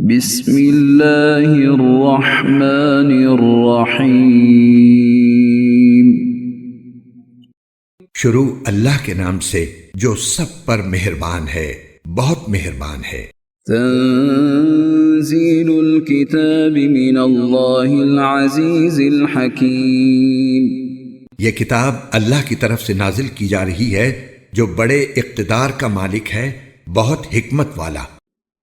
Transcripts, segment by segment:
بسم اللہ الرحمن الرحیم۔ شروع اللہ کے نام سے جو سب پر مہربان ہے، بہت مہربان ہے۔ تنزیل الکتاب من اللہ العزیز الحکیم۔ یہ کتاب اللہ کی طرف سے نازل کی جا رہی ہے جو بڑے اقتدار کا مالک ہے، بہت حکمت والا۔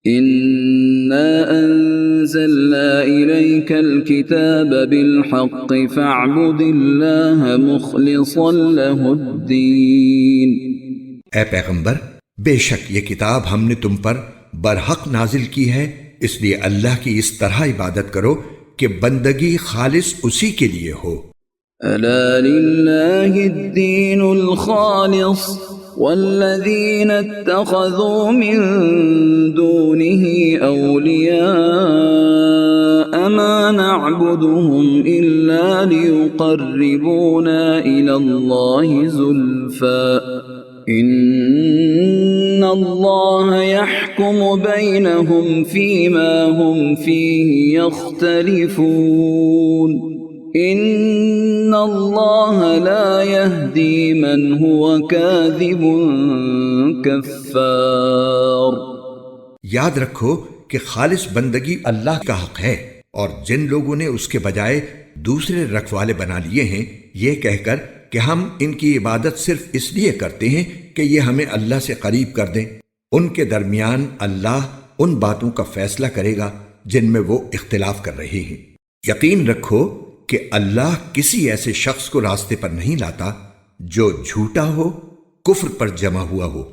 اِنَّا أَنزَلْنَا إِلَيْكَ الْكِتَابَ بِالْحَقِّ فَاعْبُدِ اللَّهَ مُخْلِصًا لَهُ الدِّينَ۔ اے پیغمبر، بے شک یہ کتاب ہم نے تم پر برحق نازل کی ہے، اس لیے اللہ کی اس طرح عبادت کرو کہ بندگی خالص اسی کے لیے ہو۔ أَلَا لِلَّهِ الدِّينُ الْخَالِصُ والذین اتخذوا من دونه اولیاء ما نعبدهم الا لیقربونا الى اللہ زلفى ان اللہ یحکم بینہم فیما هم فیہ یختلفون ان اللہ لا یہدی من هو کاذب کفار۔ یاد رکھو کہ خالص بندگی اللہ کا حق ہے، اور جن لوگوں نے اس کے بجائے دوسرے رکھوالے بنا لیے ہیں یہ کہہ کر کہ ہم ان کی عبادت صرف اس لیے کرتے ہیں کہ یہ ہمیں اللہ سے قریب کر دیں، ان کے درمیان اللہ ان باتوں کا فیصلہ کرے گا جن میں وہ اختلاف کر رہے ہیں۔ یقین رکھو کہ اللہ کسی ایسے شخص کو راستے پر نہیں لاتا جو جھوٹا ہو، کفر پر جمع ہوا ہو۔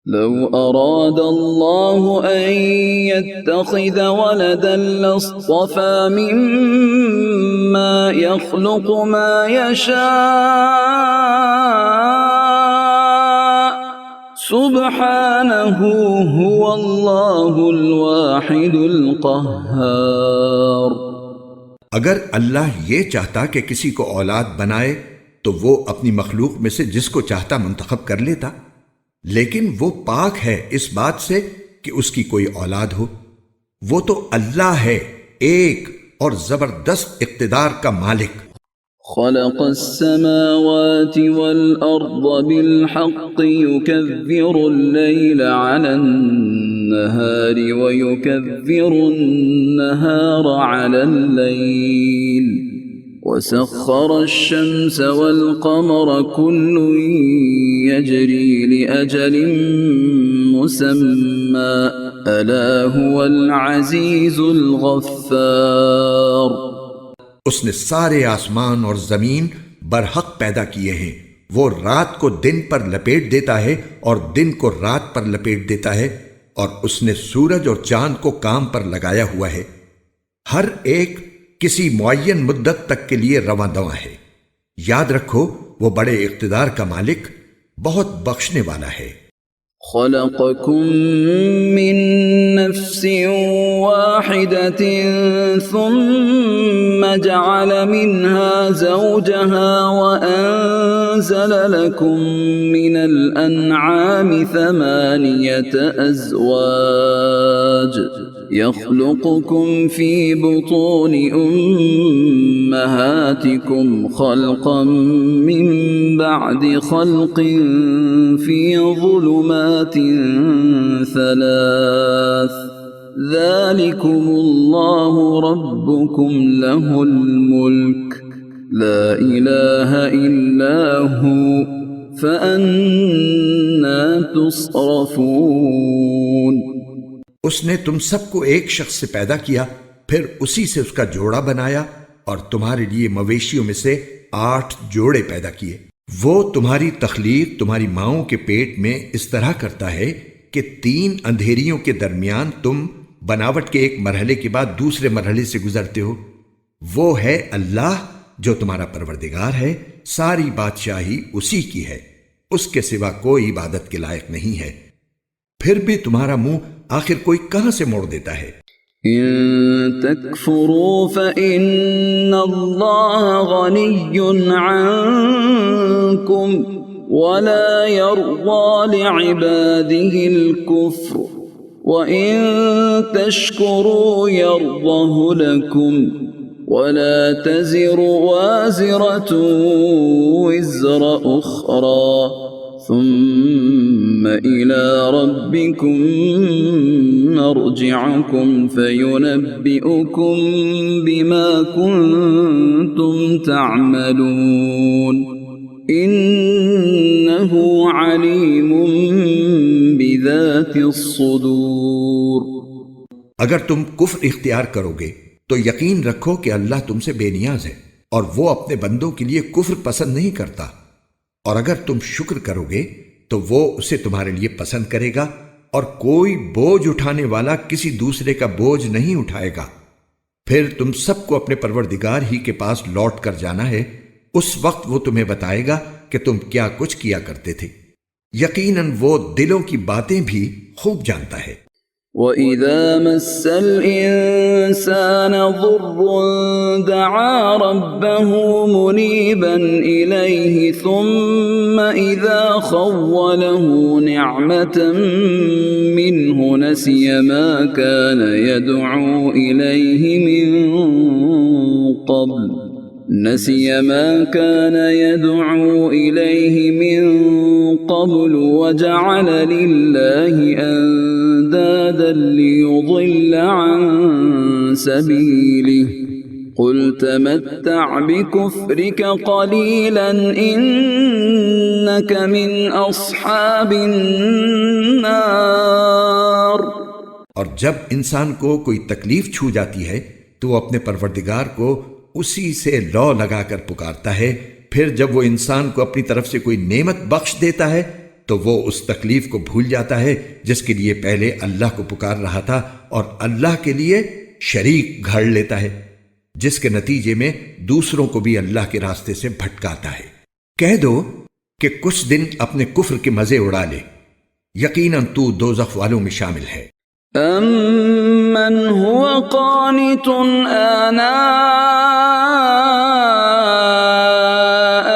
لو اراد اللہ ان يتخذ ولدا لاصطفى مما يخلق ما يشاء سبحانه هو اللہ الواحد القہار۔ اگر اللہ یہ چاہتا کہ کسی کو اولاد بنائے تو وہ اپنی مخلوق میں سے جس کو چاہتا منتخب کر لیتا، لیکن وہ پاک ہے اس بات سے کہ اس کی کوئی اولاد ہو۔ وہ تو اللہ ہے، ایک اور زبردست اقتدار کا مالک۔ خلق السماوات والأرض بالحق يكبر الليل على النهار ويكبر النهار على الليل وسخر الشمس والقمر كل يجري لأجل مسمى ألا هو العزيز الغفار۔ اس نے سارے آسمان اور زمین برحق پیدا کیے ہیں، وہ رات کو دن پر لپیٹ دیتا ہے اور دن کو رات پر لپیٹ دیتا ہے، اور اس نے سورج اور چاند کو کام پر لگایا ہوا ہے، ہر ایک کسی معین مدت تک کے لیے رواں دواں ہے۔ یاد رکھو وہ بڑے اقتدار کا مالک، بہت بخشنے والا ہے۔ خلقكم من نفس واحدة ثم جعل منها زوجها وأنزل لكم من الأنعام 8 أزواج يخلقكم في بطون أمهاتكم خلقا من بعد خلق في ظلمات 3 ذلكم الله ربكم له الملك لا إله إلا هو فأنا تصرفون۔ اس نے تم سب کو ایک شخص سے پیدا کیا، پھر اسی سے اس کا جوڑا بنایا، اور تمہارے لیے مویشیوں میں سے 8 جوڑے پیدا کیے۔ وہ تمہاری تخلیق تمہاری ماؤں کے پیٹ میں اس طرح کرتا ہے کہ 3 اندھیریوں کے درمیان تم بناوٹ کے ایک مرحلے کے بعد دوسرے مرحلے سے گزرتے ہو۔ وہ ہے اللہ جو تمہارا پروردگار ہے، ساری بادشاہی اسی کی ہے، اس کے سوا کوئی عبادت کے لائق نہیں ہے۔ پھر بھی تمہارا منہ آخر کوئی کہاں سے موڑ دیتا ہے؟ ان تکفروا فإن اللہ غنی عنکم ولا يرضى لعباده الكفر وَإِن تَشْكُرُوا يَرْضَهُ لَكُمْ وَلَا تَزِرُ وَازِرَةٌ وِزْرَ أُخْرَى ثُمَّ إِلَى رَبِّكُمْ مَرْجِعُكُمْ فَيُنَبِّئُكُمْ بِمَا كُنتُمْ تَعْمَلُونَ إِنَّهُ عَلِيمٌ بِذَاتِ الصُّدُورِ۔ اگر تم کفر اختیار کرو گے تو یقین رکھو کہ اللہ تم سے بے نیاز ہے اور وہ اپنے بندوں کے لیے کفر پسند نہیں کرتا، اور اگر تم شکر کرو گے تو وہ اسے تمہارے لیے پسند کرے گا، اور کوئی بوجھ اٹھانے والا کسی دوسرے کا بوجھ نہیں اٹھائے گا۔ پھر تم سب کو اپنے پروردگار ہی کے پاس لوٹ کر جانا ہے، اس وقت وہ تمہیں بتائے گا کہ تم کیا کچھ کیا کرتے تھے۔ یقیناً وہ دلوں کی باتیں بھی خوب جانتا ہے۔ وَإِذَا مَسَّ الْإِنسَانَ ضُرٌّ دَعَا رَبَّهُ مُنِيبًا إِلَيْهِ ثُمَّ إِذَا خَوَّلَهُ نِعْمَةً مِّنْهُ نَسِيَ مَا كَانَ يَدْعُو إِلَيْهِ من قبل وجعل لله أندادا ليضل عن سبيله قل تمتع بكفرك قليلا إنك من أصحاب النار۔ اور جب انسان کو کوئی تکلیف چھو جاتی ہے تو وہ اپنے پروردگار کو اسی سے لو لگا کر پکارتا ہے، پھر جب وہ انسان کو اپنی طرف سے کوئی نعمت بخش دیتا ہے تو وہ اس تکلیف کو بھول جاتا ہے جس کے لیے پہلے اللہ کو پکار رہا تھا، اور اللہ کے لیے شریک گھڑ لیتا ہے، جس کے نتیجے میں دوسروں کو بھی اللہ کے راستے سے بھٹکاتا ہے۔ کہہ دو کہ کچھ دن اپنے کفر کے مزے اڑا لے، یقیناً تو دوزخ والوں میں شامل ہے۔ أَمَّنْ هُوَ قَانِتٌ آنَاءَ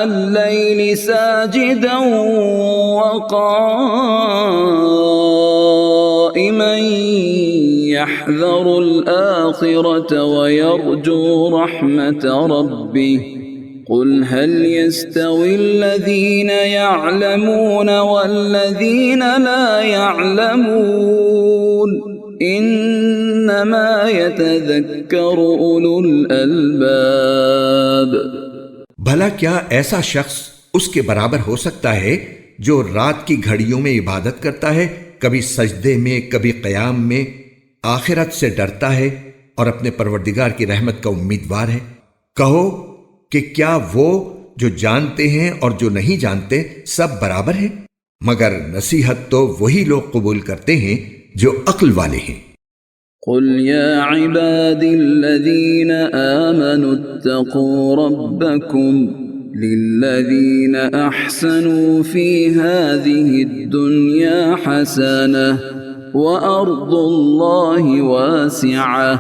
اللَّيْلِ سَاجِدًا وَقَائِمًا يَحْذَرُ الْآخِرَةَ وَيَرْجُو رَحْمَةَ رَبِّهِ قُلْ هَلْ يَسْتَوِي الَّذِينَ يَعْلَمُونَ وَالَّذِينَ لَا يَعْلَمُونَ إِنَّمَا يَتَذَكَّرُ أُولُو الْأَلْبَابِ۔ بھلا کیا ایسا شخص اس کے برابر ہو سکتا ہے جو رات کی گھڑیوں میں عبادت کرتا ہے، کبھی سجدے میں کبھی قیام میں، آخرت سے ڈرتا ہے اور اپنے پروردگار کی رحمت کا امیدوار ہے؟ کہو کہ کیا وہ جو جانتے ہیں اور جو نہیں جانتے سب برابر ہیں؟ مگر نصیحت تو وہی لوگ قبول کرتے ہیں جو عقل والے ہیں۔ قل يا عبادي الذين آمنوا اتقوا ربكم للذين أحسنوا في هذه الدنيا حسنة وأرض الله واسعة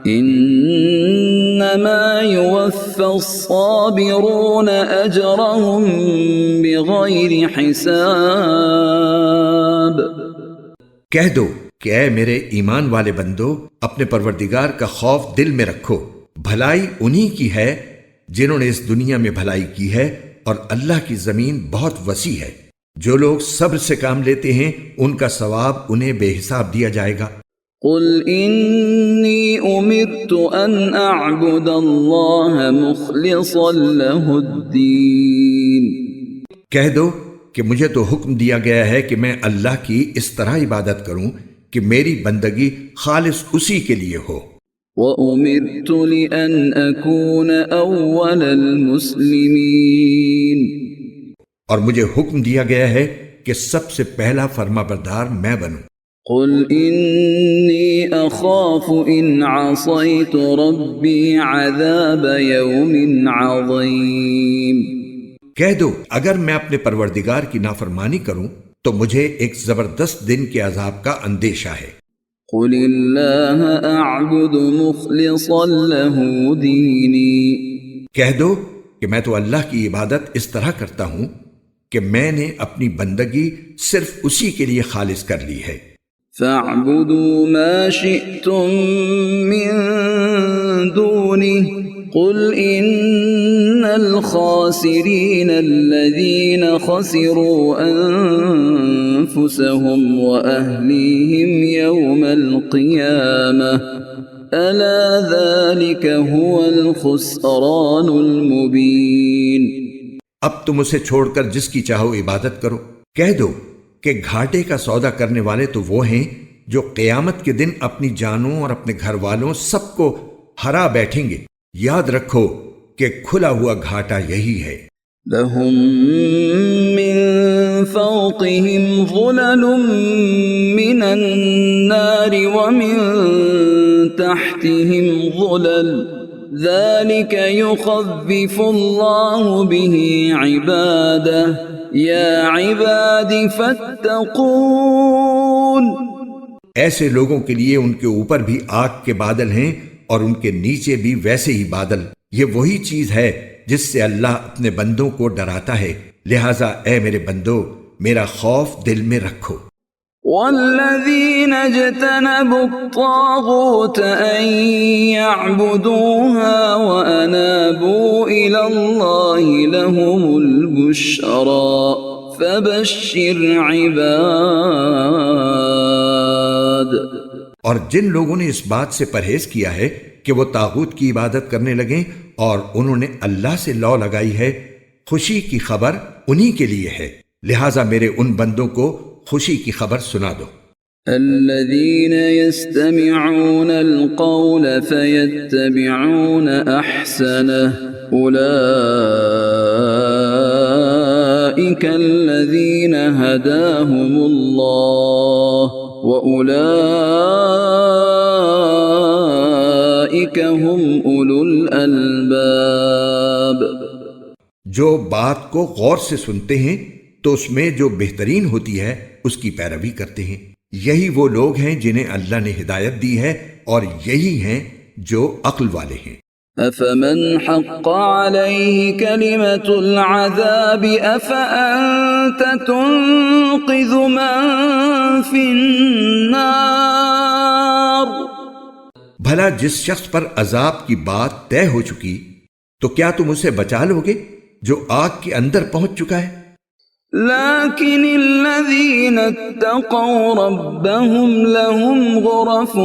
إنما يوفى الصابرون أجرهم بغير حساب۔ کہہ دو کہ اے میرے ایمان والے بندو، اپنے پروردگار کا خوف دل میں رکھو، بھلائی انہی کی ہے جنہوں نے اس دنیا میں بھلائی کی ہے، اور اللہ کی زمین بہت وسیع ہے۔ جو لوگ صبر سے کام لیتے ہیں ان کا ثواب انہیں بے حساب دیا جائے گا۔ قل انی امرت ان اعبد اللہ مخلصا له الدین۔ کہہ دو کہ مجھے تو حکم دیا گیا ہے کہ میں اللہ کی اس طرح عبادت کروں کہ میری بندگی خالص اسی کے لیے ہو۔ وَأُمِرْتُ لِأَنْ أَكُونَ أَوَّلَ الْمُسْلِمِينَ۔ اور مجھے حکم دیا گیا ہے کہ سب سے پہلا فرما بردار میں بنوں۔ قُلْ إِنِّي أَخَافُ إِنْ عَصَيْتُ رَبِّي عَذَابَ يَوْمٍ عَظِيمٍ۔ کہہ دو اگر میں اپنے پروردگار کی نافرمانی کروں تو مجھے ایک زبردست دن کے عذاب کا اندیشہ ہے۔ قُلِ اللَّهَ أَعْبُدُ مُخْلِصًا لَهُ دِينِي۔ کہہ دو کہ میں تو اللہ کی عبادت اس طرح کرتا ہوں کہ میں نے اپنی بندگی صرف اسی کے لیے خالص کر لی ہے۔ فاعبدوا ما شئتم من دونه قل إن الخاسرين الذين خسروا أنفسهم وأهليهم يوم القيامة ألا ذلك هو الخسران المبين۔ اب تم اسے چھوڑ کر جس کی چاہو عبادت کرو، کہہ دو کہ گھاٹے کا سودا کرنے والے تو وہ ہیں جو قیامت کے دن اپنی جانوں اور اپنے گھر والوں سب کو ہرا بیٹھیں گے۔ یاد رکھو کہ کھلا ہوا گھاٹا یہی ہے۔ لهم من فوقهم ظلل من النار ومن تحتهم ظلل ذلك يخفف الله به عباده يا عباد فاتقون۔ ایسے لوگوں کے لیے ان کے اوپر بھی آگ کے بادل ہیں اور ان کے نیچے بھی ویسے ہی بادل۔ یہ وہی چیز ہے جس سے اللہ اپنے بندوں کو ڈراتا ہے، لہٰذا اے میرے بندو میرا خوف دل میں رکھو۔ والذين اجتنبوا الطاغوت أن يعبدوها وأنابوا إلى الله لهم البشرى فبشر عباد۔ اور جن لوگوں نے اس بات سے پرہیز کیا ہے کہ وہ طاغوت کی عبادت کرنے لگیں اور انہوں نے اللہ سے لو لگائی ہے، خوشی کی خبر انہی کے لیے ہے، لہٰذا میرے ان بندوں کو خوشی کی خبر سنا دو۔ الذين يستمعون القول فيتبعون أحسنه أولئك الذين هداهم الله وأولئك هم أولو الألباب۔ جو بات کو غور سے سنتے ہیں تو اس میں جو بہترین ہوتی ہے اس کی پیروی کرتے ہیں، یہی وہ لوگ ہیں جنہیں اللہ نے ہدایت دی ہے اور یہی ہیں جو عقل والے ہیں۔ أفمن حق عليه كلمة العذاب أفأنت تنقذ من في النار۔ بھلا جس شخص پر عذاب کی بات طے ہو چکی تو کیا تم اسے بچا لو گے جو آگ کے اندر پہنچ چکا ہے؟ لكن الذين اتقوا ربهم لهم غرف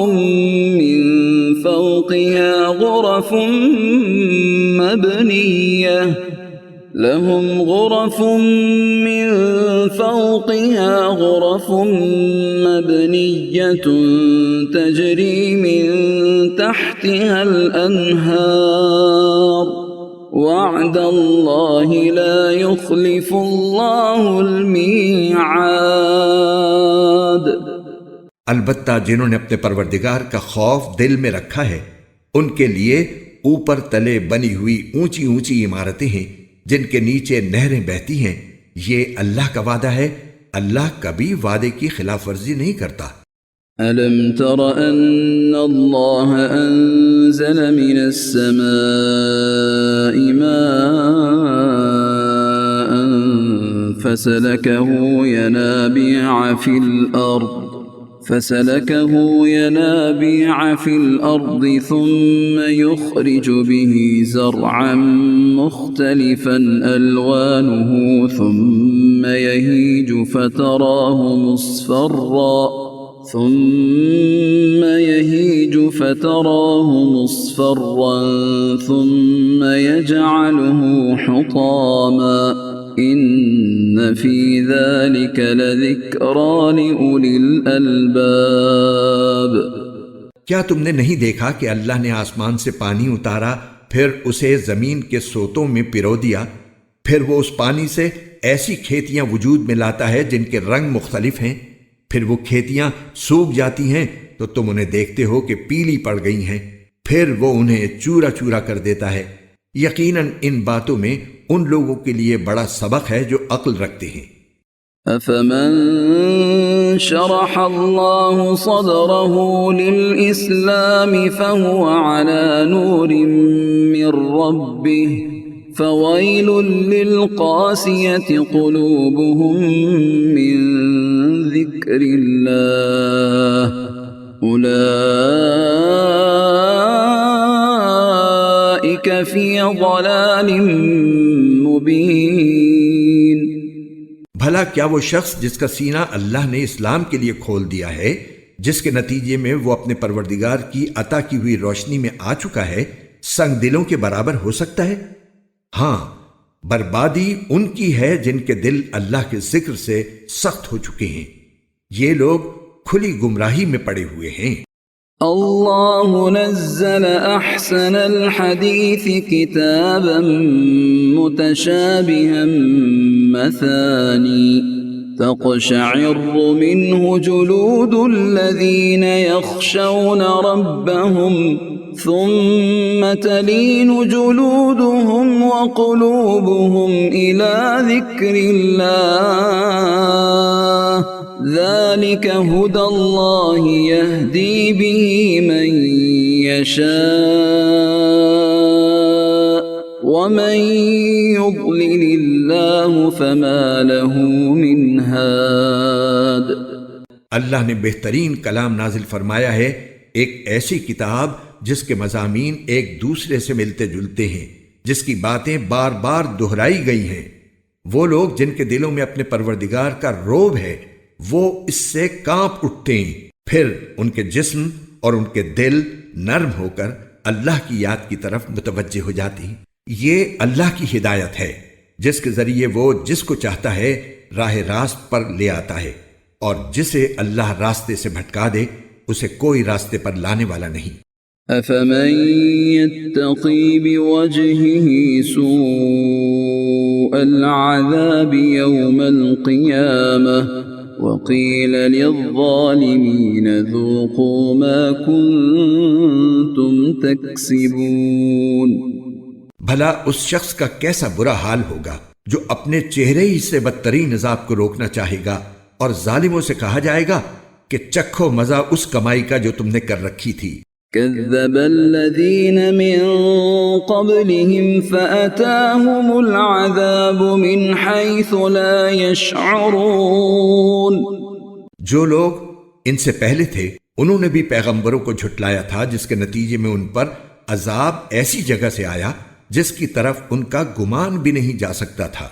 من فوقها غرف مبنية تجري من تحتها الأنهار وعد الله لا يخلف الله الميعاد۔ البتہ جنہوں نے اپنے پروردگار کا خوف دل میں رکھا ہے ان کے لیے اوپر تلے بنی ہوئی اونچی اونچی عمارتیں ہیں جن کے نیچے نہریں بہتی ہیں۔ یہ اللہ کا وعدہ ہے، اللہ کبھی وعدے کی خلاف ورزی نہیں کرتا۔ ألم تر أن الله أنزل من السماء ماء فسلكه ينابيع في الأرض ثم يخرج به زرعا مختلفا ألوانه ثم يهيج فتراه مصفرا ثم يجعله حطاما إن في ذلك لذكرى لأولي الألباب۔ کیا تم نے نہیں دیکھا کہ اللہ نے آسمان سے پانی اتارا، پھر اسے زمین کے سوتوں میں پرو دیا، پھر وہ اس پانی سے ایسی کھیتیاں وجود میں لاتا ہے جن کے رنگ مختلف ہیں، پھر وہ کھیتیاں سوکھ جاتی ہیں تو تم انہیں دیکھتے ہو کہ پیلی پڑ گئی ہیں، پھر وہ انہیں چورا چورا کر دیتا ہے۔ یقیناً ان باتوں میں ان لوگوں کے لیے بڑا سبق ہے جو عقل رکھتے ہیں۔ أفمن شرح الله صدره للإسلام فهو على نور من ربه فويل للقاسية قلوبهم من ذکر اللہ اولئک فی ضلال مبین۔ بھلا کیا وہ شخص جس کا سینہ اللہ نے اسلام کے لیے کھول دیا ہے، جس کے نتیجے میں وہ اپنے پروردگار کی عطا کی ہوئی روشنی میں آ چکا ہے، سنگ دلوں کے برابر ہو سکتا ہے؟ ہاں، بربادی ان کی ہے جن کے دل اللہ کے ذکر سے سخت ہو چکے ہیں، یہ لوگ کھلی گمراہی میں پڑے ہوئے ہیں۔ اللہ نزل احسن الحدیث کتابا متشابہا مثانی تقشعر منه جلود الذين يخشون ربهم ثم تلين جلودهم وقلوبهم إلى ذكر الله ذلك هدى الله يهدي به من يشاء ومن يضلل الله فما له من هاد۔ اللہ نے بہترین کلام نازل فرمایا ہے، ایک ایسی کتاب جس کے مضامین ایک دوسرے سے ملتے جلتے ہیں، جس کی باتیں بار بار دہرائی گئی ہیں۔ وہ لوگ جن کے دلوں میں اپنے پروردگار کا روب ہے، وہ اس سے کانپ اٹھتے ہیں، پھر ان کے جسم اور ان کے دل نرم ہو کر اللہ کی یاد کی طرف متوجہ ہو جاتے ہیں۔ یہ اللہ کی ہدایت ہے، جس کے ذریعے وہ جس کو چاہتا ہے راہ راست پر لے آتا ہے، اور جسے اللہ راستے سے بھٹکا دے اسے کوئی راستے پر لانے والا نہیں۔ أفمن يتقي بوجهه سوء العذاب يوم القيامة وقيل للظالمين ذوقوا ما كنتم تكسبون۔ بھلا اس شخص کا کیسا برا حال ہوگا جو اپنے چہرے ہی سے بدترین عذاب کو روکنا چاہے گا، اور ظالموں سے کہا جائے گا کہ چکھو مزہ اس کمائی کا جو تم نے کر رکھی تھی۔ كذب الذين من قبلهم فأتاهم العذاب من حيث لا يشعرون۔ جو لوگ ان سے پہلے تھے انہوں نے بھی پیغمبروں کو جھٹلایا تھا، جس کے نتیجے میں ان پر عذاب ایسی جگہ سے آیا جس کی طرف ان کا گمان بھی نہیں جا سکتا تھا۔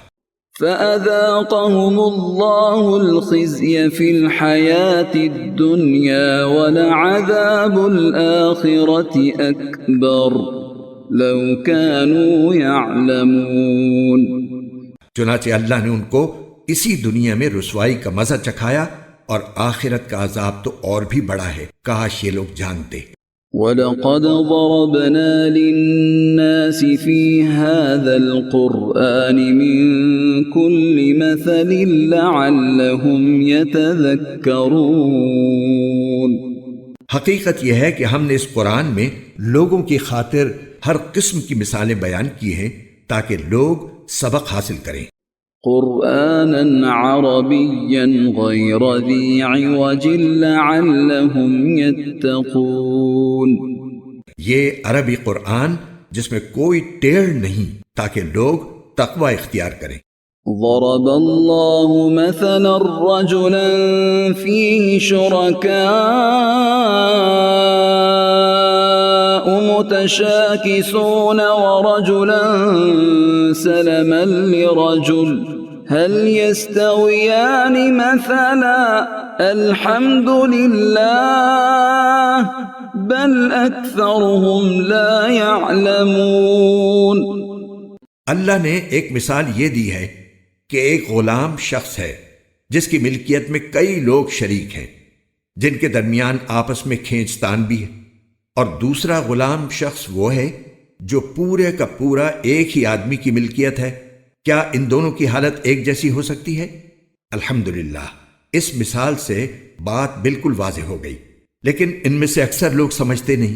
فَأَذَاقَهُمُ اللَّهُ الْخِزْيَ فِي الْحَيَاةِ الدُّنْيَا وَلَعَذَابُ الْآخِرَةِ أَكْبَرُ لَوْ كَانُوا يَعْلَمُونَ۔ چنانچہ اللہ نے ان کو اسی دنیا میں رسوائی کا مزہ چکھایا، اور آخرت کا عذاب تو اور بھی بڑا ہے، کاش یہ لوگ جانتے۔ وَلَقَدْ ضَرَبْنَا لِلنَّاسِ فِي هَذَا الْقُرْآنِ مِنْ كُلِّ مَثَلٍ لَعَلَّهُمْ يَتَذَكَّرُونَ۔ حقیقت یہ ہے کہ ہم نے اس قرآن میں لوگوں کی خاطر ہر قسم کی مثالیں بیان کی ہیں تاکہ لوگ سبق حاصل کریں۔ قرآناً عربياً غير ذي عوج لعلهم يتقون۔ یہ عربی قرآن جس میں کوئی ٹیڑھ نہیں تاکہ لوگ تقوی اختیار کریں۔ ضرب الله مثلا رجلا فيه شركاء متشاكسون ورجلا سلما لرجل هل يستويان مثلا الحمد لله بل أكثرهم لا يعلمون۔ اللہ نے ایک مثال یہ دی ہے کہ ایک غلام شخص ہے جس کی ملکیت میں کئی لوگ شریک ہیں، جن کے درمیان آپس میں کھینچ تان بھی ہے، اور دوسرا غلام شخص وہ ہے جو پورے کا پورا ایک ہی آدمی کی ملکیت ہے۔ کیا ان دونوں کی حالت ایک جیسی ہو سکتی ہے؟ الحمدللہ، اس مثال سے بات بالکل واضح ہو گئی، لیکن ان میں سے اکثر لوگ سمجھتے نہیں۔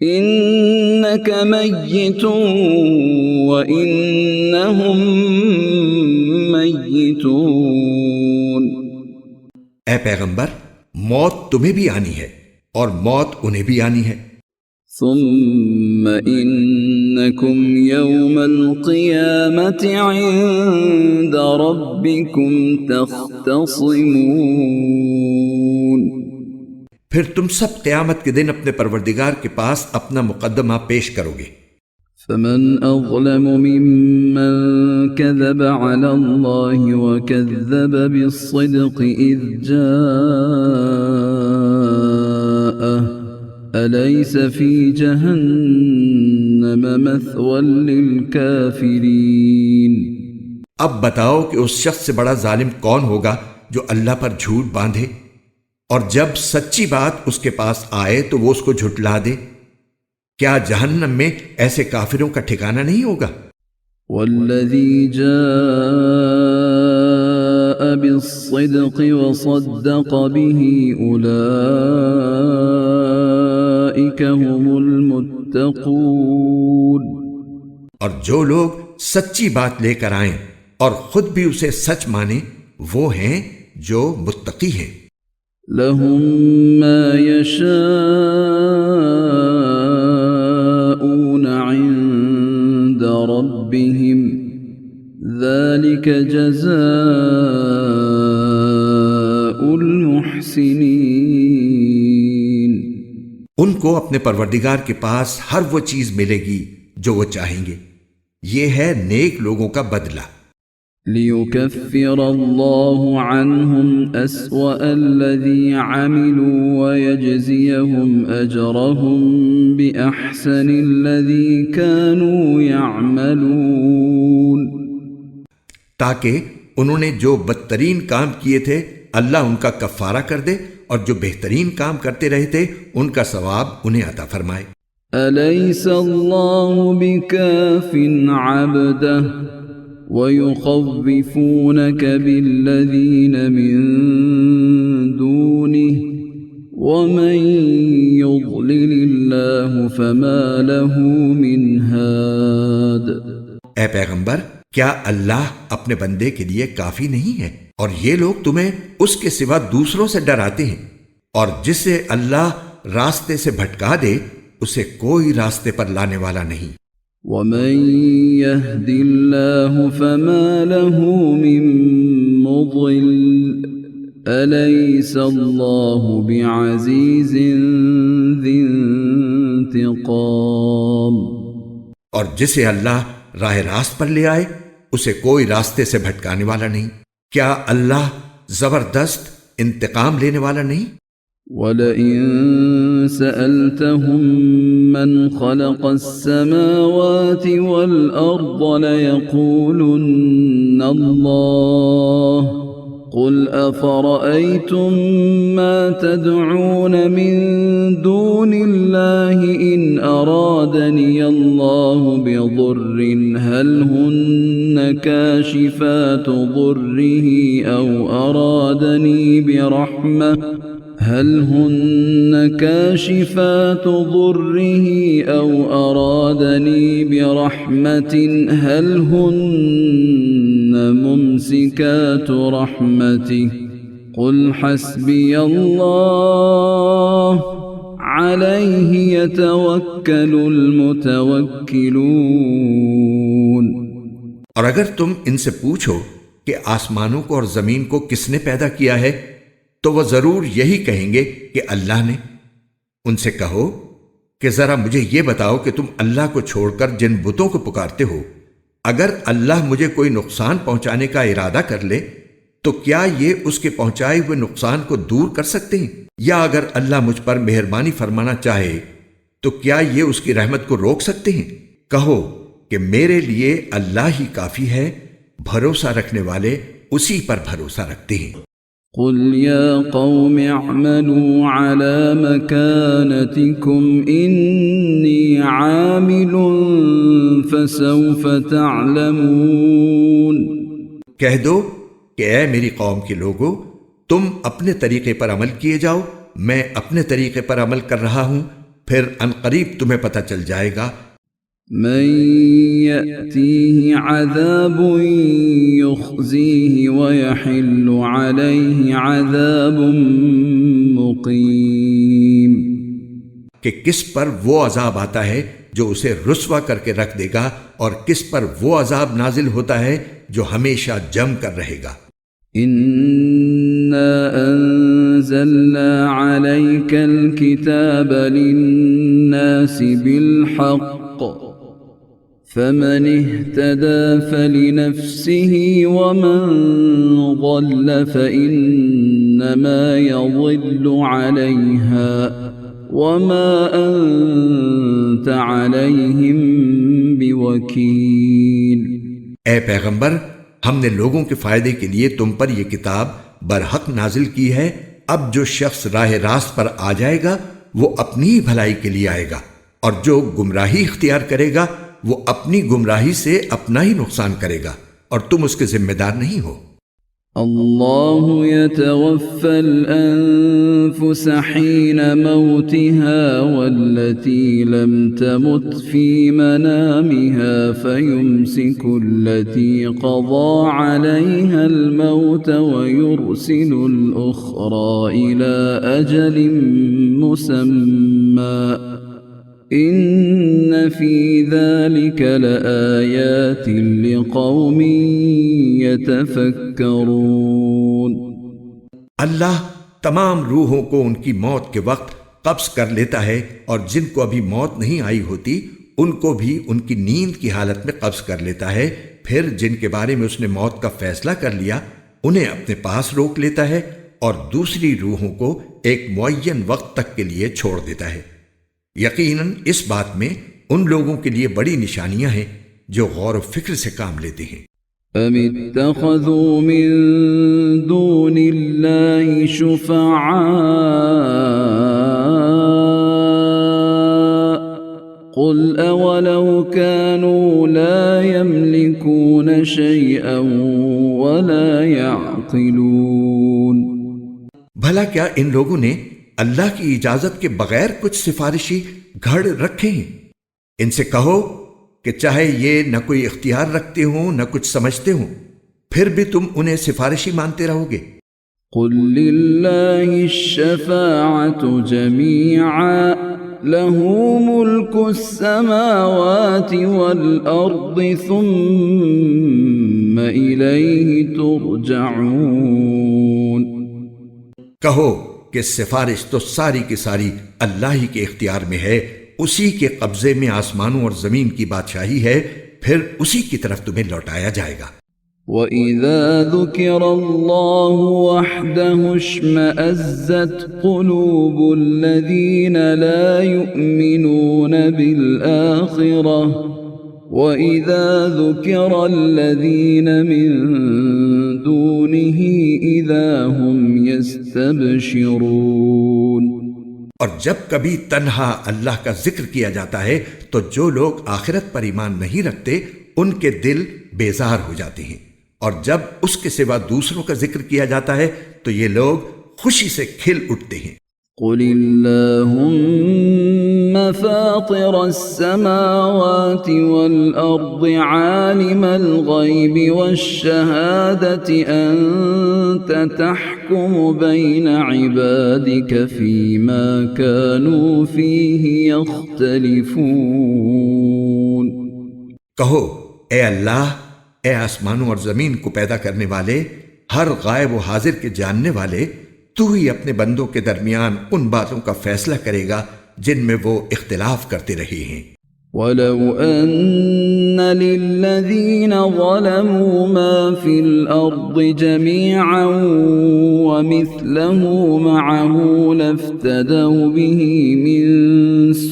إنك ميت وإنهم ميتون۔ اے پیغمبر، موت تمہیں بھی آنی ہے اور موت انہیں بھی آنی ہے۔ ثم إنكم يوم القيامة عند ربكم تختصمون. پھر تم سب قیامت کے دن اپنے پروردگار کے پاس اپنا مقدمہ پیش کرو گے. فمن أظلم ممن كذب على الله وكذب بالصدق إذ جاءه أليس في جهنم مثوى للكافرين. اب بتاؤ کہ اس شخص سے بڑا ظالم کون ہوگا جو اللہ پر جھوٹ باندھے اور جب سچی بات اس کے پاس آئے تو وہ اس کو جھٹلا دے. کیا جہنم میں ایسے کافروں کا ٹھکانہ نہیں ہوگا؟ والذی جاء بالصدق وصدق به اولئک هم المتقون. اور جو لوگ سچی بات لے کر آئیں اور خود بھی اسے سچ مانیں وہ ہیں جو متقی ہیں. لهم ما يشاءون عند ربهم ذلك جزاء المحسنين. ان کو اپنے پروردگار کے پاس ہر وہ چیز ملے گی جو وہ چاہیں گے. یہ ہے نیک لوگوں کا بدلہ. لِيُكَفِّرَ اللَّهُ عَنْهُمْ أَسْوَأَ الَّذِي عَمِلُوا وَيَجْزِيَهُمْ أَجْرَهُمْ بِأَحْسَنِ الَّذِي كَانُوا يَعْمَلُونَ. تاکہ انہوں نے جو بدترین کام کیے تھے اللہ ان کا کفارہ کر دے اور جو بہترین کام کرتے رہے تھے ان کا ثواب انہیں عطا فرمائے. أَلَيْسَ اللَّهُ بِكَافٍ عَبْدَهُ وَيُخَوِّفُونَكَ بِالَّذِينَ مِن دُونِهِ وَمَن يُضْلِلِ اللَّهُ فَمَا لَهُ مِنْ هَادٍ. اے پیغمبر، کیا اللہ اپنے بندے کے لیے کافی نہیں ہے؟ اور یہ لوگ تمہیں اس کے سوا دوسروں سے ڈراتے ہیں، اور جسے اللہ راستے سے بھٹکا دے اسے کوئی راستے پر لانے والا نہیں. وَمَن يَهْدِ اللَّهُ فَمَا لَهُ مِن مُضِلٍّ أَلَيْسَ اللَّهُ بِعَزِيزٍ ذِي انتِقَامٍ. اور جسے اللہ راہ راست پر لے آئے اسے کوئی راستے سے بھٹکانے والا نہیں. کیا اللہ زبردست انتقام لینے والا نہیں؟ وَلَئِن سَأَلْتَهُم مَّنْ خَلَقَ السَّمَاوَاتِ وَالْأَرْضَ لَيَقُولُنَّ اللَّهُ قُلْ أَفَرَأَيْتُم مَّا تَدْعُونَ مِن دُونِ اللَّهِ إِنْ أَرَادَنِيَ اللَّهُ بِضُرٍّ هَلْ هُنَّ كَاشِفَاتُ ضُرِّهِ أَوْ أَرَادَنِي بِرَحْمَةٍ هل هن كاشفات ضره أو أرادني برحمة هل هن ممسكات رحمته قل حسبي الله عليه يتوكل المتوكلون. اور اگر تم ان سے پوچھو کہ آسمانوں کو اور زمین کو کس نے پیدا کیا ہے تو وہ ضرور یہی کہیں گے کہ اللہ نے. ان سے کہو کہ ذرا مجھے یہ بتاؤ کہ تم اللہ کو چھوڑ کر جن بتوں کو پکارتے ہو، اگر اللہ مجھے کوئی نقصان پہنچانے کا ارادہ کر لے تو کیا یہ اس کے پہنچائے ہوئے نقصان کو دور کر سکتے ہیں؟ یا اگر اللہ مجھ پر مہربانی فرمانا چاہے تو کیا یہ اس کی رحمت کو روک سکتے ہیں؟ کہو کہ میرے لیے اللہ ہی کافی ہے، بھروسہ رکھنے والے اسی پر بھروسہ رکھتے ہیں. قل يا قوم اعملوا على مكانتكم إني عامل فسوف تعلمون. کہہ دو کہ اے میری قوم کے لوگو، تم اپنے طریقے پر عمل کیے جاؤ، میں اپنے طریقے پر عمل کر رہا ہوں، پھر عنقریب تمہیں پتہ چل جائے گا. من يأتيه عذاب يخزيه ويحل عليه عذاب مقيم. کہ کس پر وہ عذاب آتا ہے جو اسے رسوا کر کے رکھ دے گا اور کس پر وہ عذاب نازل ہوتا ہے جو ہمیشہ جم کر رہے گا۔ إنا أنزلنا عليك الكتاب للناس بالحق فمن اهتدى فلنفسه ومن ضل فإنما يضل عليها وما أنت عليهم بوكيل۔ اے پیغمبر، ہم نے لوگوں کے فائدے کے لیے تم پر یہ کتاب برحق نازل کی ہے۔ اب جو شخص راہ راست پر آ جائے گا وہ اپنی ہی بھلائی کے لیے آئے گا، اور جو گمراہی اختیار کرے گا وہ اپنی گمراہی سے اپنا ہی نقصان کرے گا، اور تم اس کے ذمہ دار نہیں ہو۔ الله يتوفى الأنفس حين موتها والتي لم تمت في منامها فيمسك التي قضى عليها الموت ويرسل الأخرى إلى أجل مسمى إن في ذلك لآيات لقوم يتفكرون۔ اللہ تمام روحوں کو ان کی موت کے وقت قبض کر لیتا ہے، اور جن کو ابھی موت نہیں آئی ہوتی ان کو بھی ان کی نیند کی حالت میں قبض کر لیتا ہے، پھر جن کے بارے میں اس نے موت کا فیصلہ کر لیا انہیں اپنے پاس روک لیتا ہے اور دوسری روحوں کو ایک معین وقت تک کے لیے چھوڑ دیتا ہے۔ یقیناً اس بات میں ان لوگوں کے لیے بڑی نشانیاں ہیں جو غور و فکر سے کام لیتے ہیں۔ أم اتخذوا من دون الله شفعاء قل أولو كانوا لا يملكون شيئا ولا يعقلون۔ بھلا کیا ان لوگوں نے اللہ کی اجازت کے بغیر کچھ سفارشی گھڑ رکھے ہیں؟ ان سے کہو کہ چاہے یہ نہ کوئی اختیار رکھتے ہوں نہ کچھ سمجھتے ہوں، پھر بھی تم انہیں سفارشی مانتے رہو گے۔ قل لله الشفاعة جميعا له ملك السماوات والأرض ثم إليه ترجعون۔ کہو کہ سفارش تو ساری کی ساری اللہ ہی کے اختیار میں ہے، اسی کے قبضے میں آسمانوں اور زمین کی بادشاہی ہے، پھر اسی کی طرف تمہیں لوٹایا جائے گا۔ وَإِذَا ذُكِرَ اللَّهُ وَحْدَهُ اشْمَأَزَّتْ قُلُوبُ الَّذِينَ لَا يُؤْمِنُونَ بِالْآخِرَةِ وَإِذَا ذُكِرَ الَّذِينَ مِن دُونِهِ إِذَا هُمْ يَسْتَبْشِرُونَ۔ اور جب کبھی تنہا اللہ کا ذکر کیا جاتا ہے تو جو لوگ آخرت پر ایمان نہیں رکھتے ان کے دل بیزار ہو جاتے ہیں، اور جب اس کے سوا دوسروں کا ذکر کیا جاتا ہے تو یہ لوگ خوشی سے کھل اٹھتے ہیں۔ قل اللهم فاطر السماوات والأرض عالم الغيب والشهادة أنت تحكم بين عبادك فيما كانوا فيه يختلفون۔ کہو اے اللہ، اے آسمانوں اور زمین کو پیدا کرنے والے، ہر غائب و حاضر کے جاننے والے، تو ہی اپنے بندوں کے درمیان ان باتوں کا فیصلہ کرے گا جن میں وہ اختلاف کرتے رہے ہیں۔ وَلَوْ أَنَّ لِلَّذِينَ ظَلَمُوا مَا فِي الْأَرْضِ جَمِيعًا وَمِثْلَهُ مَعَهُ لَافْتَدَوْا بِهِ مِنْ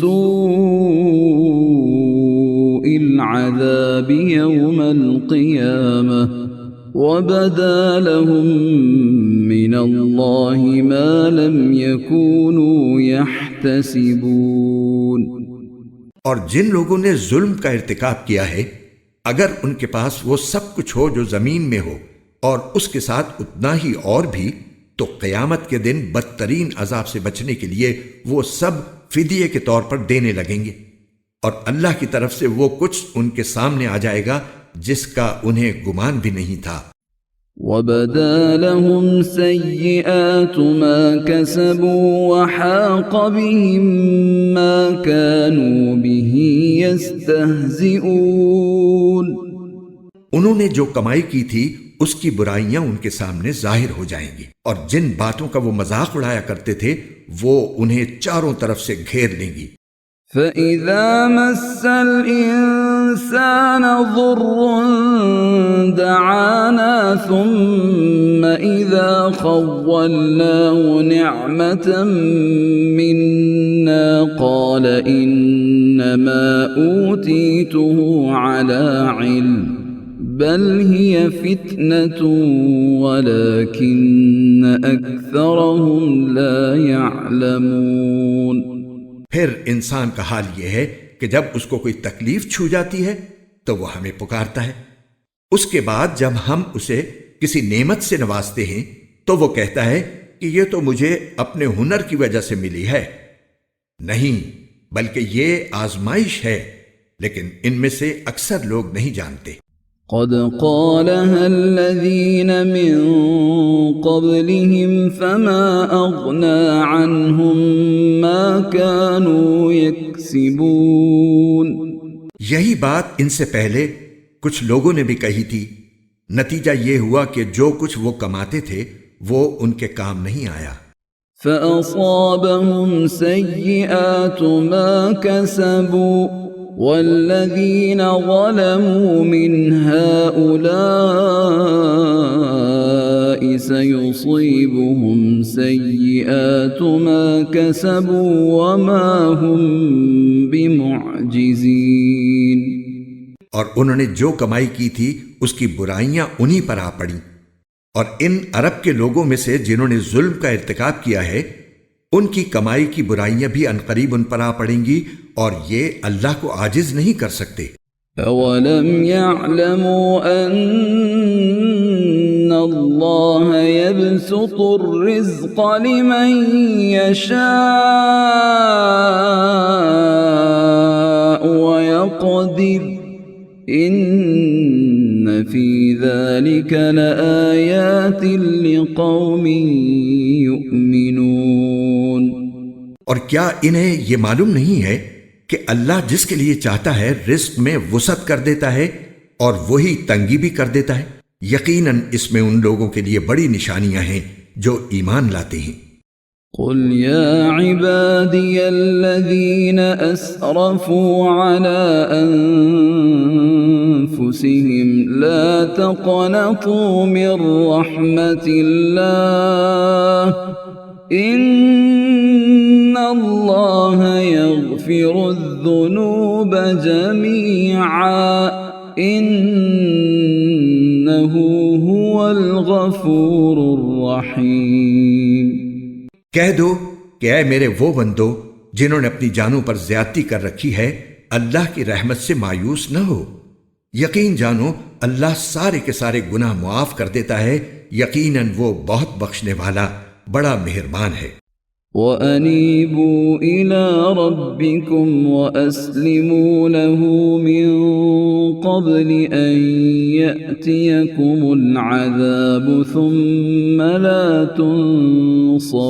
سُوءِ الْعَذَابِ يَوْمَ الْقِيَامَةِ وَبَدَا لَهُم مِّنَ اللَّهِ مَا لَمْ يَكُونُوا يَحْتَسِبُونَ۔ اور جن لوگوں نے ظلم کا ارتکاب کیا ہے، اگر ان کے پاس وہ سب کچھ ہو جو زمین میں ہو اور اس کے ساتھ اتنا ہی اور بھی، تو قیامت کے دن بدترین عذاب سے بچنے کے لیے وہ سب فدیے کے طور پر دینے لگیں گے، اور اللہ کی طرف سے وہ کچھ ان کے سامنے آ جائے گا جس کا انہیں گمان بھی نہیں تھا۔ وبدا لهم سيئات ما كسبوا وحاق بهم ما كانوا به يستهزئون. انہوں نے جو کمائی کی تھی اس کی برائیاں ان کے سامنے ظاہر ہو جائیں گی، اور جن باتوں کا وہ مذاق اڑایا کرتے تھے وہ انہیں چاروں طرف سے گھیر لیں گی. فَإِذَا مَسَّ الْإِنسَانَ ضُرٌّ دَعَانَا ثُمَّ إِذَا خَوَّلْنَاهُ نِعْمَةً مِنَّا قَالَ إِنَّمَا أُوتِيتُهُ عَلَى عِلْمٍ بَلْ هِيَ فِتْنَةٌ وَلَكِنَّ أَكْثَرَهُمْ لَا يَعْلَمُونَ. پھر انسان کا حال یہ ہے کہ جب اس کو کوئی تکلیف چھو جاتی ہے تو وہ ہمیں پکارتا ہے، اس کے بعد جب ہم اسے کسی نعمت سے نوازتے ہیں تو وہ کہتا ہے کہ یہ تو مجھے اپنے ہنر کی وجہ سے ملی ہے. نہیں، بلکہ یہ آزمائش ہے، لیکن ان میں سے اکثر لوگ نہیں جانتے. قد قالها الذين من قبلهم فما أغنى عنهم ما كانوا يكسبون. یہی بات ان سے پہلے کچھ لوگوں نے بھی کہی تھی، نتیجہ یہ ہوا کہ جو کچھ وہ کماتے تھے وہ ان کے کام نہیں آیا. فأصابهم سيئات ما كسبوا والذين ظلموا من هؤلاء سيصيبهم سيئات ما كسبوا وما هم بمعجزين. اور انہوں نے جو کمائی کی تھی اس کی برائیاں انہی پر آ پڑیں، اور ان عرب کے لوگوں میں سے جنہوں نے ظلم کا ارتکاب کیا ہے ان کی کمائی کی برائیاں بھی عنقریب ان پر آ پڑیں گی، اور یہ اللہ کو عاجز نہیں کر سکتے. أَوَلَمْ يَعْلَمُوا أَنَّ اللَّهَ يَبْسُطُ الرِّزْقَ لِمَن يَشَاءُ وَيَقْدِرُ إِنَّ فِي ذَلِكَ لَآيَاتٍ لِقَوْمٍ يُؤْمِنُونَ. اور کیا انہیں یہ معلوم نہیں ہے کہ اللہ جس کے لیے چاہتا ہے رزق میں وسعت کر دیتا ہے اور وہی تنگی بھی کر دیتا ہے؟ یقیناً اس میں ان لوگوں کے لیے بڑی نشانیاں ہیں جو ایمان لاتے ہیں. قل يا عبادي الذين أسرفوا على أنفسهم لا تقنطوا من رحمة الله إن الله يغفر الذنوب جميعا إنه هو الغفور الرحيم. کہہ دو کہ اے میرے وہ بندو جنہوں نے اپنی جانوں پر زیادتی کر رکھی ہے، اللہ کی رحمت سے مایوس نہ ہو. یقین جانو اللہ سارے کے سارے گناہ معاف کر دیتا ہے، یقیناً وہ بہت بخشنے والا بڑا مہربان ہے. وَأَنِيبُوا إِلَىٰ رَبِّكُمْ وَأَسْلِمُوا لَهُ مِن قَبْلِ أَن يَأْتِيَكُمُ الْعَذَابُ ثُمَّ لَا تُنصَرُونَ.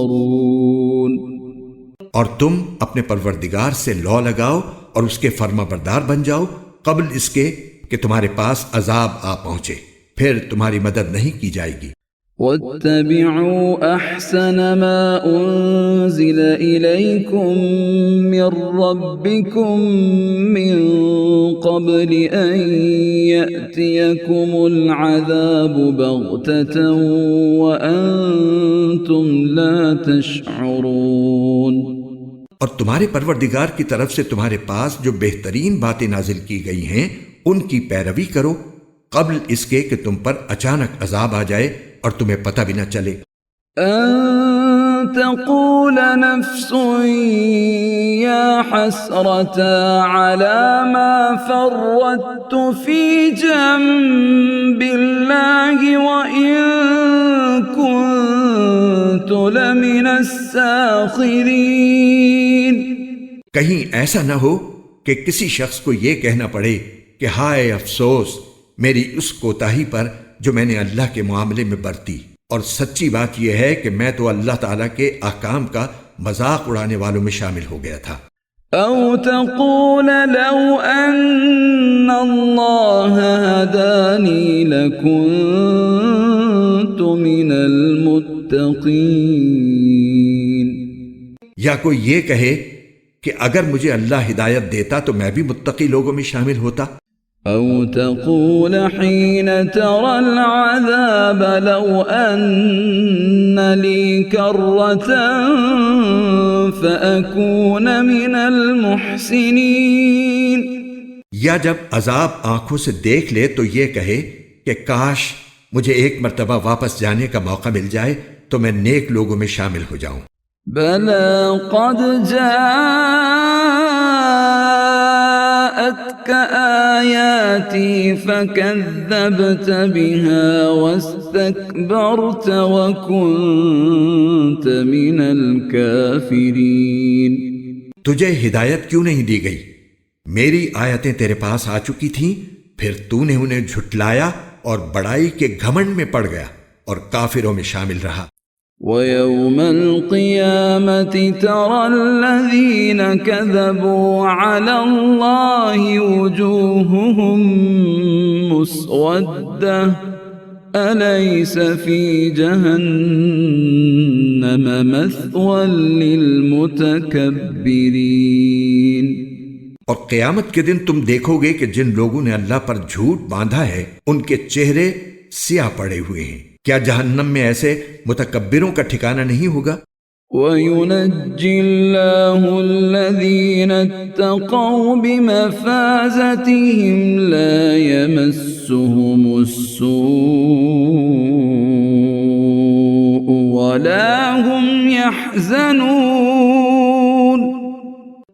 اور تم اپنے پروردگار سے لو لگاؤ اور اس کے فرما بردار بن جاؤ قبل اس کے کہ تمہارے پاس عذاب آ پہنچے، پھر تمہاری مدد نہیں کی جائے گی. وَاتَّبِعُوا أَحْسَنَ مَا أُنزِلَ إِلَيْكُم مِّن رَّبِّكُم مِّن قَبْلِ أَن يَأْتِيَكُمُ الْعَذَابُ بَغْتَةً وَأَنتُمْ لَا تَشْعُرُونَ. اور تمہارے پروردگار کی طرف سے تمہارے پاس جو بہترین باتیں نازل کی گئی ہیں ان کی پیروی کرو قبل اس کے کہ تم پر اچانک عذاب آ جائے اور تمہیں پتہ بھی نہ چلے. أن تقول نفس يا حسرة على ما فرطت في جنب الله وإن كنت لمن الساخرين. کہیں ایسا نہ ہو کہ کسی شخص کو یہ کہنا پڑے کہ ہائے افسوس میری اس کوتاہی پر جو میں نے اللہ کے معاملے میں برتی، اور سچی بات یہ ہے کہ میں تو اللہ تعالیٰ کے احکام کا مذاق اڑانے والوں میں شامل ہو گیا تھا۔ أو تقول لو أن الله هداني لكنت من المتقين، یا کوئی یہ کہے کہ اگر مجھے اللہ ہدایت دیتا تو میں بھی متقی لوگوں میں شامل ہوتا۔ أو تقول حين ترى العذاب لو أن لي كرة فأكون من المحسنين، یا جب عذاب آنکھوں سے دیکھ لے تو یہ کہے کہ کاش مجھے ایک مرتبہ واپس جانے کا موقع مل جائے تو میں نیک لوگوں میں شامل ہو جاؤں۔ بلى قد جاءتك آياتي فكذبت بها واستكبرت وكنت من الكافرين۔ تجھے ہدایت کیوں نہیں دی گئی؟ میری آیتیں تیرے پاس آ چکی تھیں، پھر تو نے انہیں جھٹلایا اور بڑائی کے گھمنڈ میں پڑ گیا اور کافروں میں شامل رہا۔ ويوم القيامة ترى الذين كذبوا على الله وجوههم مسودة أليس في جهنم مثوى للمتكبرين۔ اور قیامت کے دن تم دیکھو گے کہ جن لوگوں نے اللہ پر جھوٹ باندھا ہے ان کے چہرے سیاہ پڑے ہوئے ہیں، کیا جہنم میں ایسے متکبروں کا ٹھکانہ نہیں ہوگا؟ وَيُنَجِّي اللَّهُ الَّذِينَ اتَّقَوْا بِمَفَازَتِهِمْ لَا يَمَسُّهُمُ السُّوءُ وَلَا هُمْ يَحْزَنُونَ۔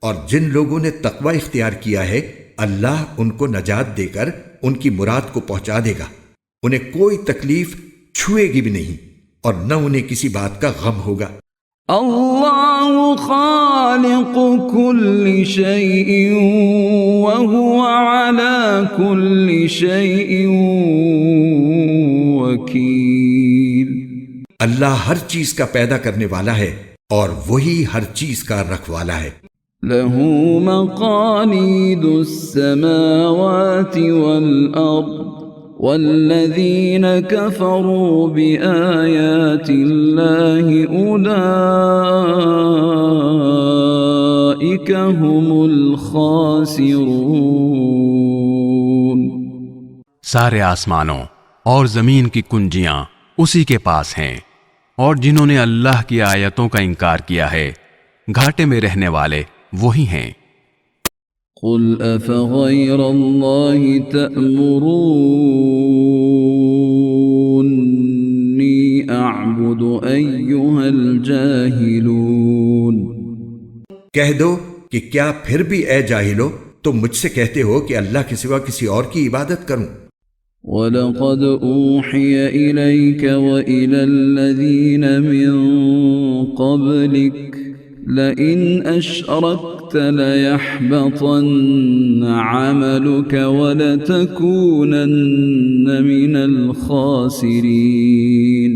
اور جن لوگوں نے تقوی اختیار کیا ہے اللہ ان کو نجات دے کر ان کی مراد کو پہنچا دے گا، انہیں کوئی تکلیف چھوئے گی بھی نہیں اور نہ انہیں کسی بات کا غم ہوگا۔ اللہ خالق كل شيء وهو على كل شيء وكيل۔ اللہ ہر چیز کا پیدا کرنے والا ہے اور وہی ہر چیز کا رکھوالا ہے۔ له مقاليد السماوات والأرض والذين كفروا بآيات الله أولئك هم الخاسرون۔ سارے آسمانوں اور زمین کی کنجیاں اسی کے پاس ہیں، اور جنہوں نے اللہ کی آیتوں کا انکار کیا ہے گھاٹے میں رہنے والے وہی ہیں۔ قل أفغير الله تأمروني أعبد أيها الجاهلون۔ کہہ دو کہ کیا پھر بھی اے جاہلو تم مجھ سے کہتے ہو کہ اللہ کے سوا کسی اور کی عبادت کروں؟ وَلَقَدْ أُوحِيَ إِلَيْكَ وَإِلَى الَّذِينَ مِن قَبْلِكَ لَئِنْ أَشْرَكْتَ لَيَحْبَطَنَّ عَمَلُكَ وَلَتَكُونَنَّ مِنَ الْخَاسِرِينَ۔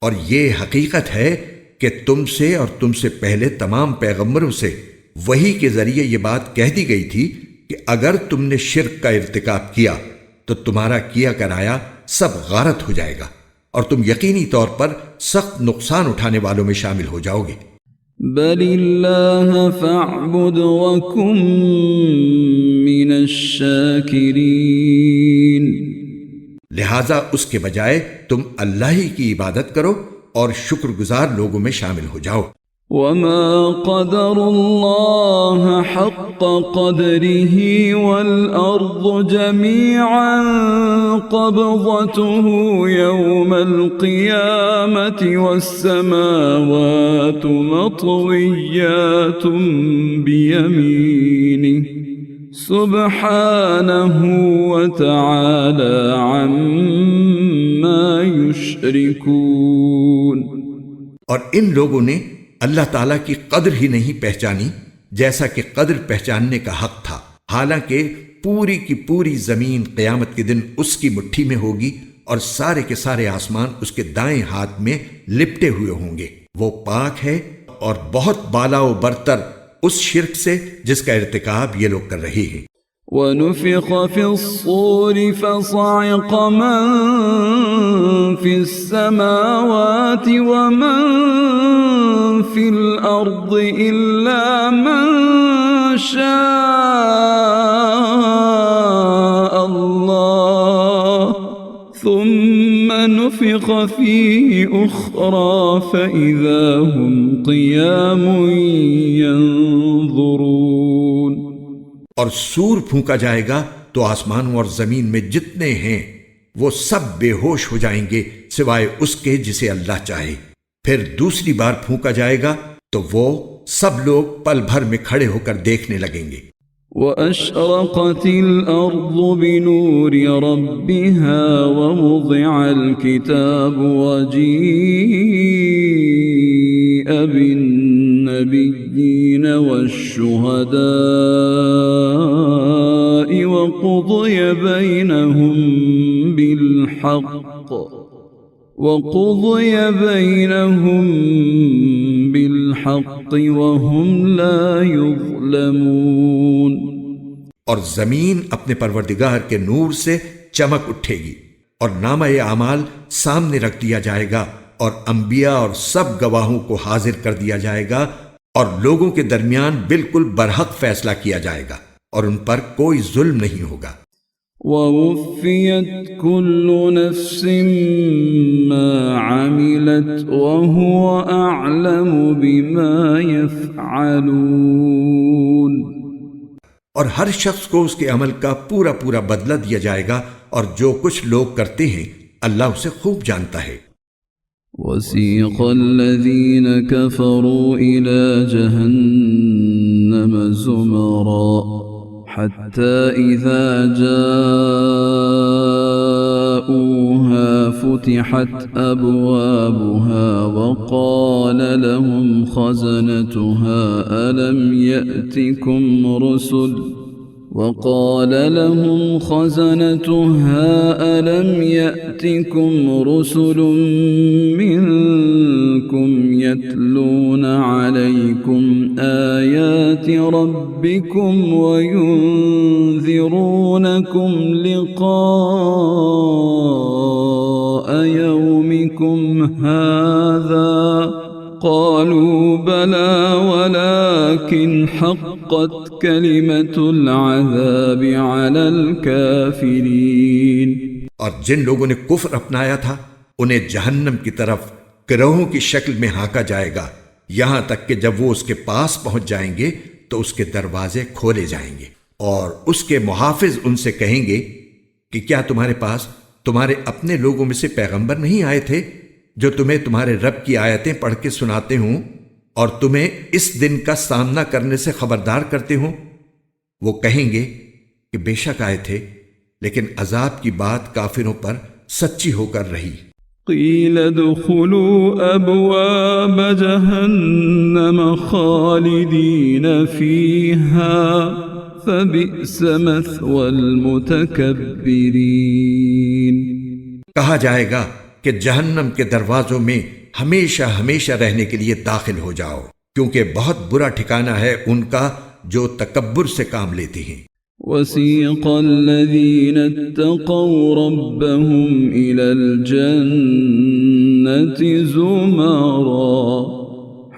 اور یہ حقیقت ہے کہ تم سے اور تم سے پہلے تمام پیغمبروں سے وحی کے ذریعے یہ بات کہہ دی گئی تھی کہ اگر تم نے شرک کا ارتکاب کیا تو تمہارا کیا کرایا سب غارت ہو جائے گا اور تم یقینی طور پر سخت نقصان اٹھانے والوں میں شامل ہو جاؤ گے۔ بل اللہ فاعبد وکن من الشاکرین۔ لہذا اس کے بجائے تم اللہ ہی کی عبادت کرو اور شکر گزار لوگوں میں شامل ہو جاؤ۔ وما قدر اللہ حق قدره والأرض جميعا قبضته يوم القيامة والسماوات مطويات بيمينه سبحانه وتعالى عما يشركون۔ اور ان لوگوں نے اللہ تعالیٰ کی قدر ہی نہیں پہچانی جیسا کہ قدر پہچاننے کا حق تھا، حالانکہ پوری کی پوری زمین قیامت کے دن اس کی مٹھی میں ہوگی اور سارے کے سارے آسمان اس کے دائیں ہاتھ میں لپٹے ہوئے ہوں گے۔ وہ پاک ہے اور بہت بالا و برتر اس شرک سے جس کا ارتکاب یہ لوگ کر رہے ہیں۔ ونفخ في الصور فصعق من في السماوات ومن في الأرض إلا من شاء الله ثم نفخ فيه أخرى فإذا هم قيام ينظرون۔ اور سور پھونکا جائے گا تو آسمانوں اور زمین میں جتنے ہیں وہ سب بے ہوش ہو جائیں گے سوائے اس کے جسے اللہ چاہے۔ پھر دوسری بار پھونکا جائے گا تو وہ سب لوگ پل بھر میں کھڑے ہو کر دیکھنے لگیں گے۔ وأشرقت الأرض بنور ربها ووضع الكتاب وجيء بالنبيين والشهداء وقضي بينهم بالحق وهم لا يظلمون۔ اور زمین اپنے پروردگار کے نور سے چمک اٹھے گی اور نامہ اعمال سامنے رکھ دیا جائے گا اور انبیاء اور سب گواہوں کو حاضر کر دیا جائے گا اور لوگوں کے درمیان بالکل برحق فیصلہ کیا جائے گا اور ان پر کوئی ظلم نہیں ہوگا۔ ووفيت كل نفس ما عملت وهو أعلم بما يفعلون۔ اور ہر شخص کو اس کے عمل کا پورا پورا بدلہ دیا جائے گا اور جو کچھ لوگ کرتے ہیں اللہ اسے خوب جانتا ہے۔ وسيق الذين كفروا إلى جهنم زمرا حتى إذا جاءوها فتحت أبوابها وقال لهم خزنتها ألم يأتكم رسل منكم يتلون عليكم آيات ربكم وينذرونكم لقاء يومكم هذا قالوا بلى ولكن حقت كلمة العذاب على الكافرين۔ اور جن لوگوں نے کفر اپنایا تھا انہیں جہنم کی طرف گروہوں کی شکل میں ہانکا جائے گا یہاں تک کہ جب وہ اس کے پاس پہنچ جائیں گے تو اس کے دروازے کھولے جائیں گے اور اس کے محافظ ان سے کہیں گے کہ کیا تمہارے پاس تمہارے اپنے لوگوں میں سے پیغمبر نہیں آئے تھے جو تمہیں تمہارے رب کی آیتیں پڑھ کے سناتے ہوں اور تمہیں اس دن کا سامنا کرنے سے خبردار کرتے ہوں؟ وہ کہیں گے کہ بے شک آئے تھے، لیکن عذاب کی بات کافروں پر سچی ہو کر رہی۔ قیل ادخلوا ابواب جہنم خالدین فیہا فبئس مثوى المتکبرین۔ کہا جائے گا کہ جہنم کے دروازوں میں ہمیشہ ہمیشہ رہنے کے لیے داخل ہو جاؤ، کیونکہ بہت برا ٹھکانہ ہے ان کا جو تکبر سے کام لیتے ہیں۔ وسيق الذين اتقوا ربهم إلى الجنة زمرا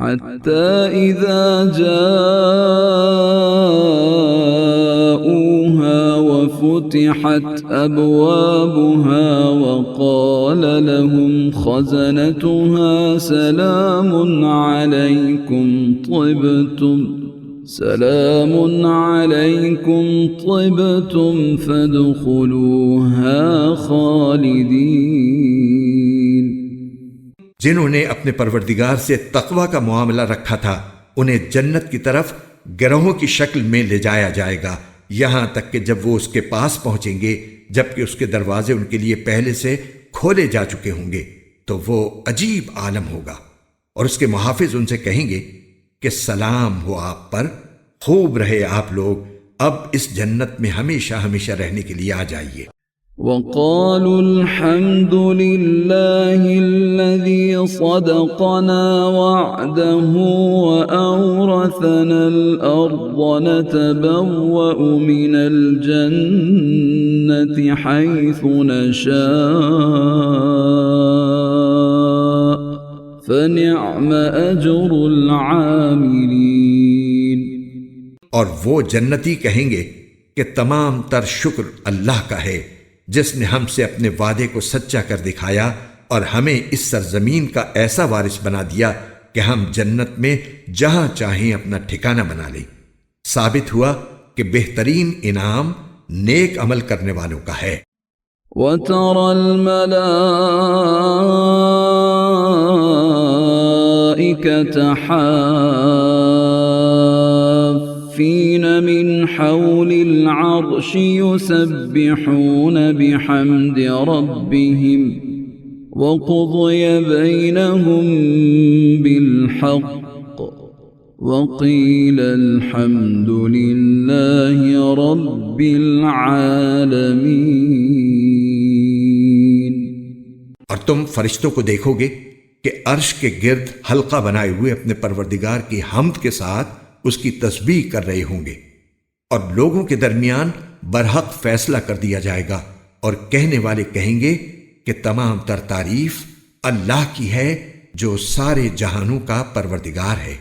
حتى إذا جاءوها وفتحت أبوابها وقال لهم خزنتها سلام عليكم طبتم فادخلوها خالدين۔ جنہوں نے اپنے پروردگار سے تقوی کا معاملہ رکھا تھا انہیں جنت کی طرف گروہوں کی شکل میں لے جایا جائے گا یہاں تک کہ جب وہ اس کے پاس پہنچیں گے جبکہ اس کے دروازے ان کے لیے پہلے سے کھولے جا چکے ہوں گے تو وہ عجیب عالم ہوگا اور اس کے محافظ ان سے کہیں گے کہ سلام ہو آپ پر، خوب رہے آپ لوگ، اب اس جنت میں ہمیشہ ہمیشہ رہنے کے لیے آ جائیے۔ وقالوا الحمد لله الذي صدقنا وعده وأورثنا الأرض نتبوأ من الجنة حيث نشاء فنعم أجر العاملين. اور وہ جنتی کہیں گے کہ تمام تر شکر اللہ کا ہے جس نے ہم سے اپنے وعدے کو سچا کر دکھایا اور ہمیں اس سرزمین کا ایسا وارث بنا دیا کہ ہم جنت میں جہاں چاہیں اپنا ٹھکانہ بنا لیں. ثابت ہوا کہ بہترین انعام نیک عمل کرنے والوں کا ہے. وترى الملائكة حافين من حول العرش يسبحون بحمد ربهم وقضي بينهم بالحق وقيل الحمد لله رب العالمين. اور تم فرشتوں کو دیکھو گے کہ عرش کے گرد حلقہ بنائے ہوئے اپنے پروردگار کی حمد کے ساتھ اس کی تسبیح کر رہے ہوں گے، اور لوگوں کے درمیان برحق فیصلہ کر دیا جائے گا، اور کہنے والے کہیں گے کہ تمام تر تعریف اللہ کی ہے جو سارے جہانوں کا پروردگار ہے.